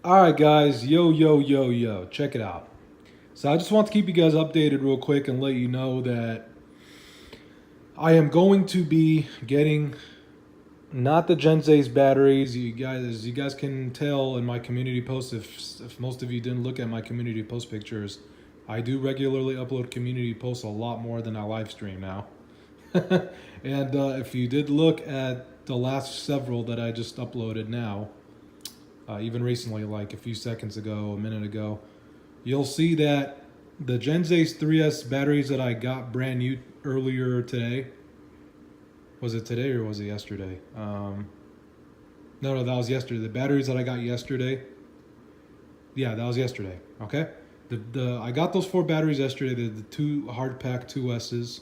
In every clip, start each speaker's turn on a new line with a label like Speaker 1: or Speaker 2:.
Speaker 1: All right, guys, yo, check it out. So I just want to keep you guys updated real quick and let you know that I am going to be getting not the Gen Z's batteries. You guys can tell in my community posts, if most of you didn't look at my community post pictures, I do regularly upload community posts a lot more than I live stream now. And if you did look at the last several that I just uploaded now, even recently, like a few seconds ago, a minute ago, you'll see that the Gen Z's 3S batteries that I got brand new earlier today. Was it today or was it yesterday? No, that was yesterday. The batteries that I got yesterday. Yeah, that was yesterday. Okay. I got those 4 batteries yesterday. The 2 hard pack 2S's,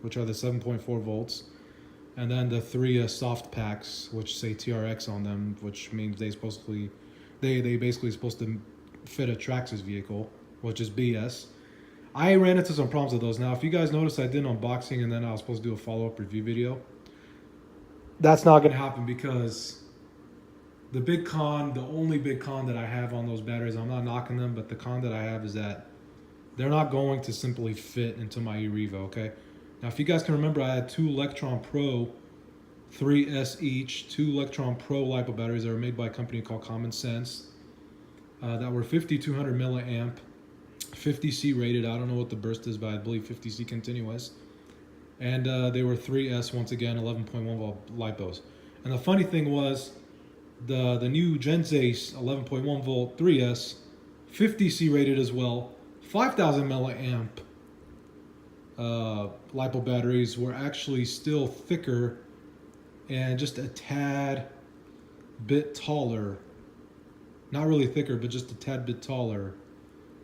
Speaker 1: which are the 7.4 volts, and then the 3 soft packs, which say TRX on them, which means they basically supposed to fit a Traxxas vehicle, which is BS. I ran into some problems with those. Now, if you guys notice, I did an unboxing and then I was supposed to do a follow-up review video. That's not going to happen because the only big con that I have on those batteries, I'm not knocking them, but the con that I have is that they're not going to simply fit into my Revo, okay? Now, if you guys can remember, I had 2 Electron Pro 3S each, 2 Electron Pro LiPo batteries that were made by a company called Common Sense that were 5200 milliamp, 50C rated. I don't know what the burst is, but I believe 50C continuous. And they were 3S, once again, 11.1 volt LiPos. And the funny thing was, the new Gen Z's 11.1 volt 3S, 50C rated as well, 5000 milliamp LiPo batteries were actually still thicker and just a tad bit taller. Not really thicker, but just a tad bit taller,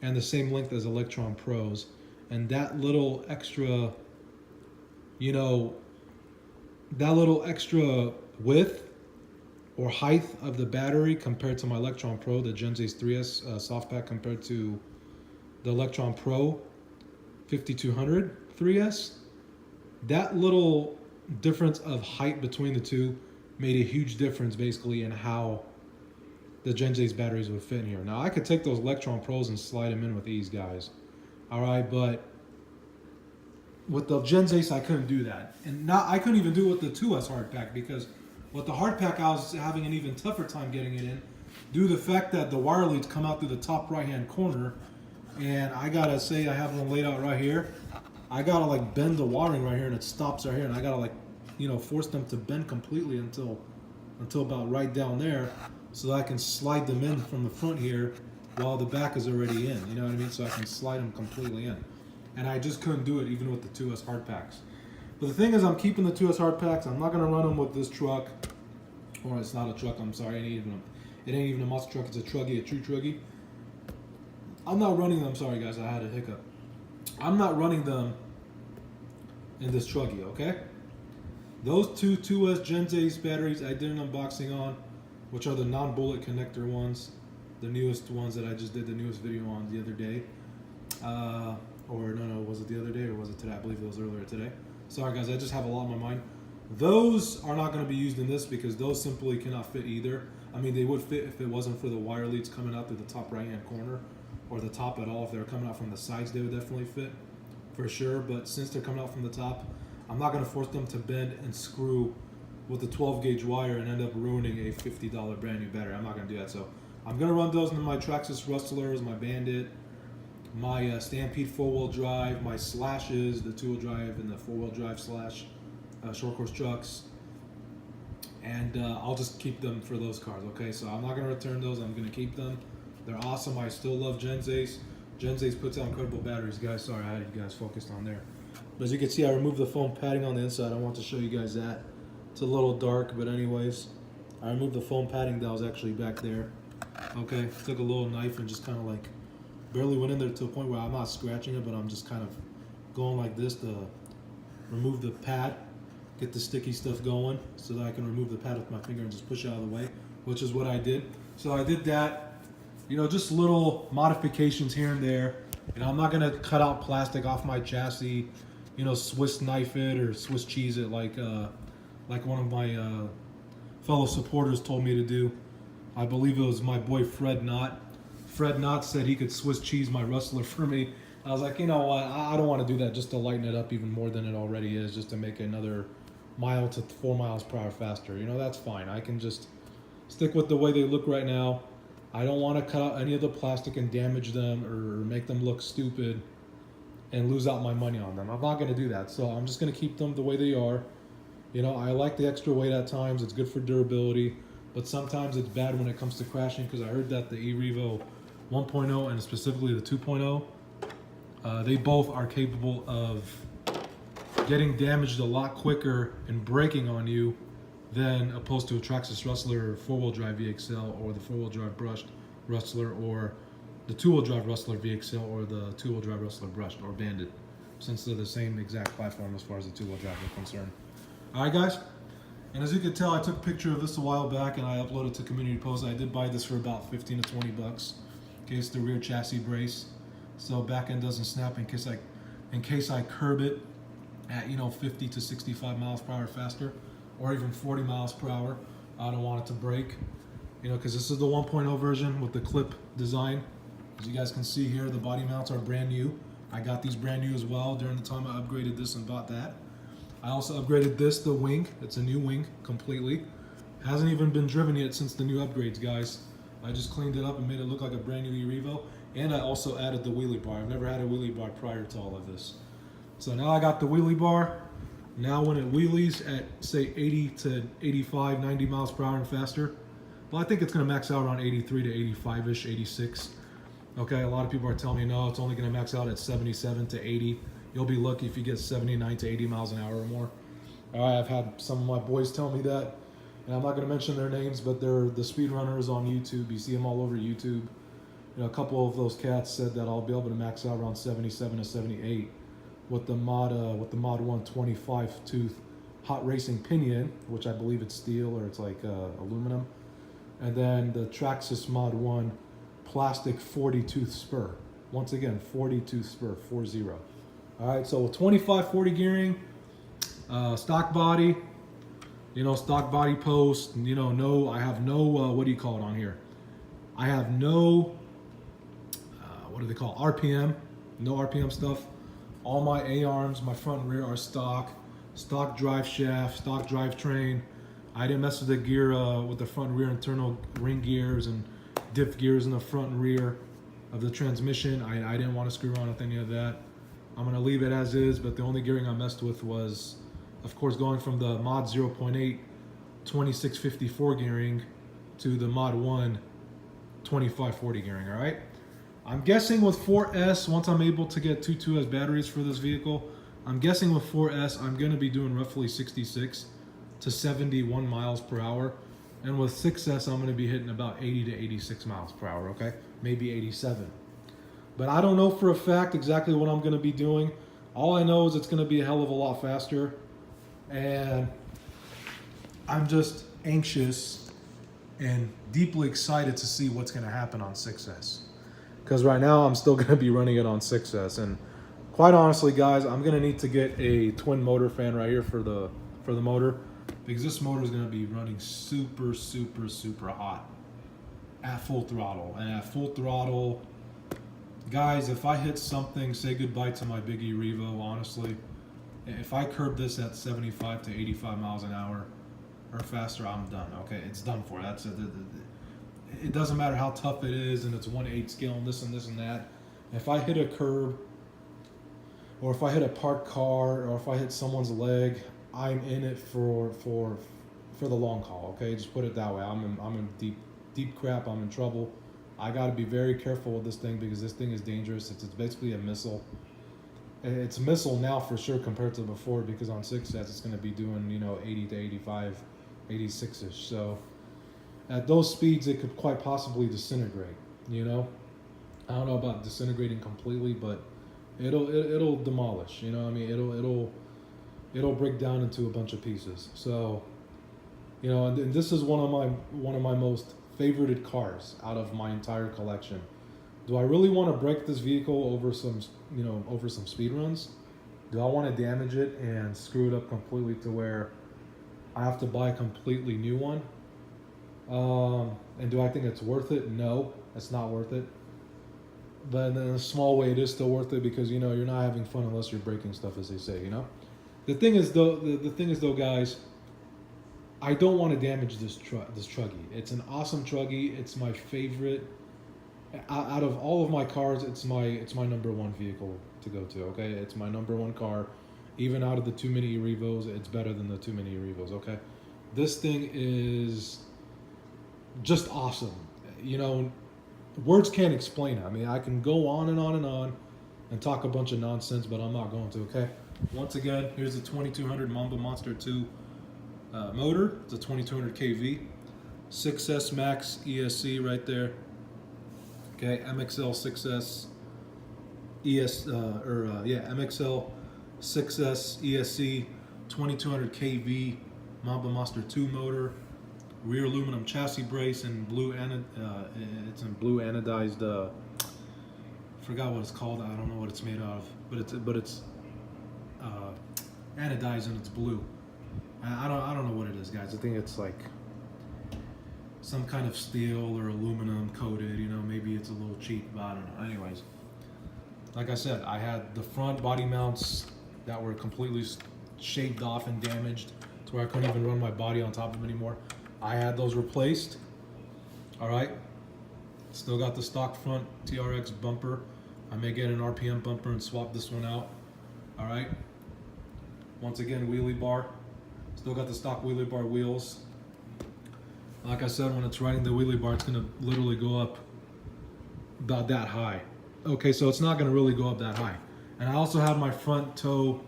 Speaker 1: and the same length as Electron Pros. And that little extra, that little extra width or height of the battery compared to my Electron Pro, the Gen Z's 3S soft pack, compared to the Electron Pro 5200 3S, that little difference of height between the two made a huge difference basically in how the Gen Z's batteries would fit in here. Now, I could take those Electron Pros and slide them in with these guys, all right, but with the Gen Z's, I couldn't do that. And I couldn't even do it with the 2S hard pack, because with the hard pack, I was having an even tougher time getting it in due to the fact that the wire leads come out through the top right-hand corner. And I gotta say, I have one laid out right here. I gotta like bend the wiring right here, and it stops right here. And I gotta force them to bend completely until about right down there, so that I can slide them in from the front here while the back is already in. You know what I mean? So I can slide them completely in. And I just couldn't do it even with the 2S hard packs. But the thing is, I'm keeping the 2S hard packs. I'm not gonna run them with this truck. Or it's not a truck, I'm sorry. It ain't even a monster truck. It's a truggy, a true truggy. I'm not running them. Sorry guys, I had a hiccup. I'm not running them in this truggy, okay? Those 2S Gen Z's batteries I did an unboxing on, which are the non-bullet connector ones, the newest ones that I just did the newest video on the other day. Or no, was it the other day or was it today? I believe it was earlier today. Sorry guys, I just have a lot on my mind. Those are not going to be used in this because those simply cannot fit either. I mean, they would fit if it wasn't for the wire leads coming out through the top right-hand corner, or the top at all. If they were coming out from the sides, they would definitely fit for sure. But since they're coming out from the top, I'm not going to force them to bend and screw with the 12 gauge wire and end up ruining a $50 brand new battery. I'm not going to do that. So I'm going to run those into my Traxxas Rustlers, my Bandit, my Stampede 4-wheel drive, my Slashes, the 2-wheel drive and the 4-wheel drive Slash short course trucks, and I'll just keep them for those cars, okay? So I'm not going to return those. I'm going to keep them. They're awesome. I still love Gen Z's. Gen Z's puts out incredible batteries, guys. Sorry, I had you guys focused on there. But as you can see, I removed the foam padding on the inside. I want to show you guys that. It's a little dark, but anyways, I removed the foam padding that was actually back there. Okay, took a little knife and just kind of like barely went in there to a point where I'm not scratching it, but I'm just kind of going like this to remove the pad, get the sticky stuff going so that I can remove the pad with my finger and just push it out of the way, which is what I did. So I did that, just little modifications here and there. I'm not gonna cut out plastic off my chassis, Swiss knife it or Swiss cheese it like one of my fellow supporters told me to do. I believe it was my boy Fred Knott. Fred Knott said he could Swiss cheese my Rustler for me. I was like, you know what? I don't want to do that just to lighten it up even more than it already is, just to make it another mile to 4 miles per hour faster. You know, that's fine. I can just stick with the way they look right now. I don't want to cut out any of the plastic and damage them or make them look stupid and lose out my money on them. I'm not going to do that. So I'm just going to keep them the way they are. You know, I like the extra weight at times. It's good for durability. But sometimes it's bad when it comes to crashing, because I heard that the Revo 1.0 and specifically the 2.0, they both are capable of getting damaged a lot quicker and breaking on you than opposed to a Traxxas Rustler 4-wheel drive VXL or the 4-wheel drive brushed Rustler or the 2-wheel drive Rustler VXL or the 2-wheel drive Rustler brushed or banded, since they're the same exact platform as far as the 2-wheel drive are concerned. All right, guys. And as you can tell, I took a picture of this a while back and I uploaded to community post. I did buy this for about 15 to 20 bucks. Okay, it's the rear chassis brace, so back end doesn't snap in case I curb it at 50 to 65 miles per hour faster, or even 40 miles per hour. I don't want it to break, because this is the 1.0 version with the clip design. As you guys can see here, the body mounts are brand new. I got these brand new as well during the time I upgraded this and bought that. I also upgraded this, the wing. It's a new wing completely. Hasn't even been driven yet since the new upgrades, guys. I just cleaned it up and made it look like a brand new Revo. And I also added the wheelie bar. I've never had a wheelie bar prior to all of this. So now I got the wheelie bar. Now when it wheelies at say 80 to 85, 90 miles per hour and faster, well, I think it's gonna max out around 83 to 85-ish, 86. Okay, a lot of people are telling me, no, it's only gonna max out at 77 to 80. You'll be lucky if you get 79 to 80 miles an hour or more. All right, I've had some of my boys tell me that, and I'm not going to mention their names, but they're the speedrunners on YouTube. You see them all over YouTube. A couple of those cats said that I'll be able to max out around 77 to 78 with the Mod 1 25-tooth hot racing pinion, which I believe it's steel or it's like aluminum, and then the Traxxas Mod 1 plastic 40-tooth spur. Once again, 40-tooth spur, 40. All right, so 25-40 gearing, stock body, stock body post, no, I have no, what do you call it on here? I have no, what do they call it? RPM, no RPM stuff. All my A-arms, my front and rear are stock drive shaft, stock drive train. I didn't mess with the gear, with the front and rear internal ring gears and diff gears in the front and rear of the transmission. I didn't want to screw around with any of that. I'm going to leave it as is, but the only gearing I messed with was, of course, going from the Mod 0.8 2654 gearing to the Mod 1 2540 gearing, all right? I'm guessing with 4S, once I'm able to get two 2S batteries for this vehicle, I'm guessing with 4S, I'm going to be doing roughly 66 to 71 miles per hour. And with 6S, I'm going to be hitting about 80 to 86 miles per hour, okay? Maybe 87. But I don't know for a fact exactly what I'm going to be doing. All I know is it's going to be a hell of a lot faster. And I'm just anxious and deeply excited to see what's going to happen on 6S. Because right now I'm still going to be running it on 6S. And quite honestly, guys, I'm going to need to get a twin motor fan right here for the motor. Because this motor is going to be running super, super, super hot at full throttle. And at full throttle, guys, if I hit something, say goodbye to my biggie Revo, honestly. If I curb this at 75 to 85 miles an hour or faster, I'm done. Okay, it's done for. That's it. It doesn't matter how tough it is, and it's 1/8 scale and this and this and that. If I hit a curb, or if I hit a parked car, or if I hit someone's leg, I'm in it for the long haul. Okay, just put it that way. I'm in deep crap. I'm in trouble. I got to be very careful with this thing because this thing is dangerous. It's basically a missile. It's a missile now for sure compared to before, because on 6S it's going to be doing 80 to 85, 86ish. So at those speeds it could quite possibly disintegrate. I don't know about disintegrating completely, but it'll demolish. It'll break down into a bunch of pieces. So and this is one of my most favorited cars out of my entire collection. Do I really want to break this vehicle over some speed runs? Do I want to damage it and screw it up completely to where I have to buy a completely new one? And do I think it's worth it? No, it's not worth it. But in a small way, it is still worth it because you know you're not having fun unless you're breaking stuff, as they say. You know. The thing is though, the thing is though, guys, I don't want to damage this truggy. It's an awesome truggy. It's my favorite. Out of all of my cars, it's my number one vehicle to go to. Okay, it's my number one car. Even out of the two mini Revos, it's better than the two mini Revos. Okay, this thing is just awesome. You know, words can't explain it. I mean, I can go on and on and on and talk a bunch of nonsense, but I'm not going to. Okay. Once again, here's the 2200 Mamba Monster 2 motor. It's a 2200 kV, 6S Max ESC right there. Okay, MXL 6S MXL 6S ESC 2200 kV Mamba Monster 2 motor. Rear aluminum chassis brace and it's in blue anodized. Forgot what it's called. I don't know what it's made of, but it's anodized and it's blue. I don't know what it is, guys. I think it's like some kind of steel or aluminum coated. You know, maybe it's a little cheap, but I don't know. Anyways, like I said, I had the front body mounts that were completely shaved off and damaged to where I couldn't even run my body on top of them anymore. I had those replaced. All right. Still got the stock front TRX bumper. I may get an RPM bumper and swap this one out. All right. Once again, wheelie bar. Still got the stock wheelie bar wheels. Like I said, when it's riding the wheelie bar, it's gonna literally go up about that high. Okay, so it's not gonna really go up that high. And I also have my front toe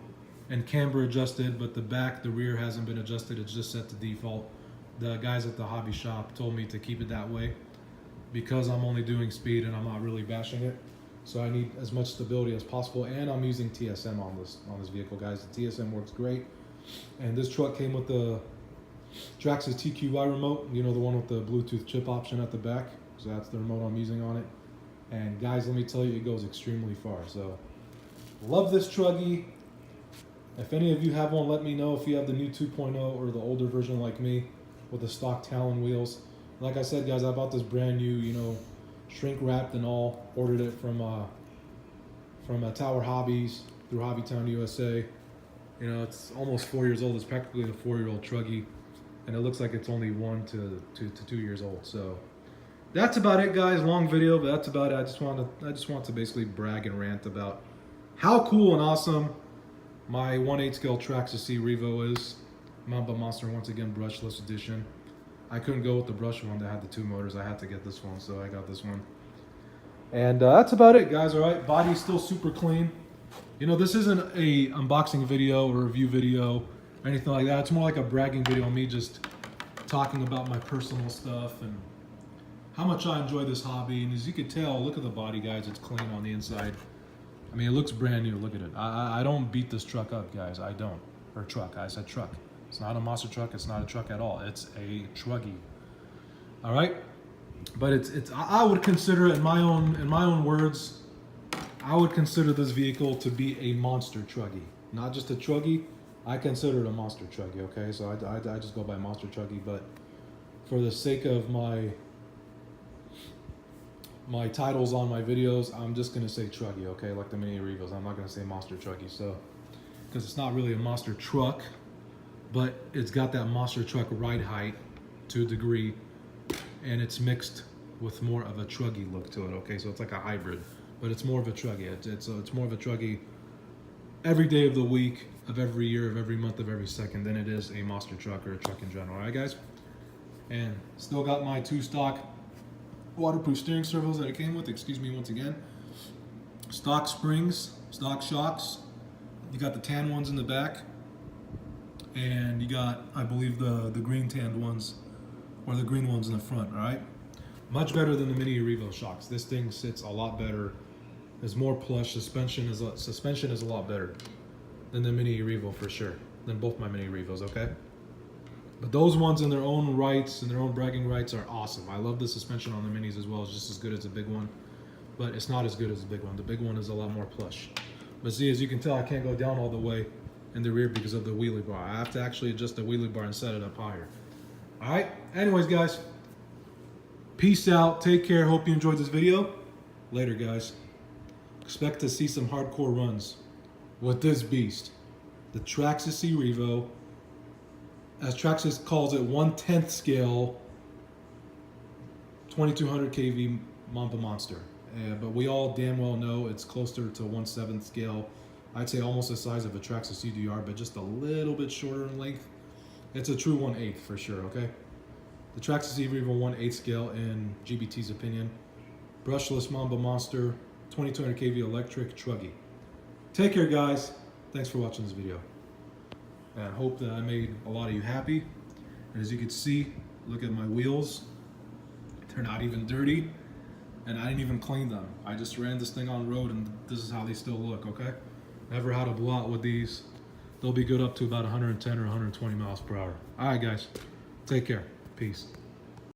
Speaker 1: and camber adjusted, but the rear hasn't been adjusted. It's just set to default. The guys at the hobby shop told me to keep it that way because I'm only doing speed and I'm not really bashing it. So I need as much stability as possible, and I'm using TSM on this vehicle, guys. The TSM works great, and this truck came with the Traxxas TQI remote. You know, the one with the Bluetooth chip option at the back. So that's the remote I'm using on it. And guys, let me tell you, it goes extremely far. So love this truggy. If any of you have one, let me know. If you have the new 2.0 or the older version like me with the stock Talon wheels. Like I said, guys, I bought this brand new, you know, shrink wrapped and all. Ordered it from Tower Hobbies through Hobbytown USA. You know, it's almost 4 years old. It's practically a 4-year-old truggy, and it looks like it's only 1 to 2 years old. So that's about it, guys. Long video, but that's about it. I just want to basically brag and rant about how cool and awesome my 1/8 scale Traxxas C Revo is. Mamba Monster, once again, brushless edition. I couldn't go with the brush one that had the 2 motors. I had to get this one, so I got this one. And that's about it, guys. All right, body's still super clean. You know, this isn't a unboxing video or review video or anything like that. It's more like a bragging video on me just talking about my personal stuff and how much I enjoy this hobby. And as you can tell, look at the body, guys. It's clean on the inside. I mean, it looks brand new. Look at it. I don't beat this truck up, guys. I don't. Or truck. I said truck. It's not a monster truck. It's not a truck at all. It's a truggy. All right. But it's. I would consider it in my own words. I would consider this vehicle to be a monster truggy, not just a truggy. I consider it a monster truggy. Okay, so I just go by monster truggy. But for the sake of my titles on my videos, I'm just gonna say truggy. Okay, like the mini Revos. I'm not gonna say monster truggy. So because it's not really a monster truck, but it's got that monster truck ride height to a degree, and it's mixed with more of a truggy look to it. Okay, so it's like a hybrid, but it's more of a truggy. It's more of a truggy every day of the week, of every year, of every month, of every second than it is a monster truck or a truck in general. All right, guys. And still got my 2 stock waterproof steering servos that it came with. Excuse me once again. Stock springs, stock shocks. You got the tan ones in the back, and you got, I believe, the green tanned ones, or the green ones in the front. All right, much better than the mini Revo shocks. This thing sits a lot better. There's more plush. Suspension is a lot better than the mini Revo for sure. Than both my mini Revos. Okay, but those ones in their own rights and their own bragging rights are awesome. I love the suspension on the minis as well. It's just as good as the big one, but it's not as good as the big one. The big one is a lot more plush. But see, as you can tell, I can't go down all the way in the rear because of the wheelie bar. I have to actually adjust the wheelie bar and set it up higher. All right. Anyways, guys, Peace out. Take care. Hope you enjoyed this video. Later, guys. Expect to see some hardcore runs with this beast, the Traxxas Revo, as Traxxas calls it, 1/10 scale, 2200 kV Mamba Monster. But we all damn well know it's closer to 1/7 scale. I'd say almost the size of a Traxxas CDR, but just a little bit shorter in length. It's a true 1/8 for sure, okay? The Traxxas Revo 1/8 scale in GBT's opinion. Brushless Mamba Monster, 2200 kV electric truggy. Take care, guys. Thanks for watching this video. And I hope that I made a lot of you happy. And as you can see, look at my wheels. They're not even dirty. And I didn't even clean them. I just ran this thing on road and this is how they still look, okay? Never had a blowout with these. They'll be good up to about 110 or 120 miles per hour. All right, guys. Take care. Peace.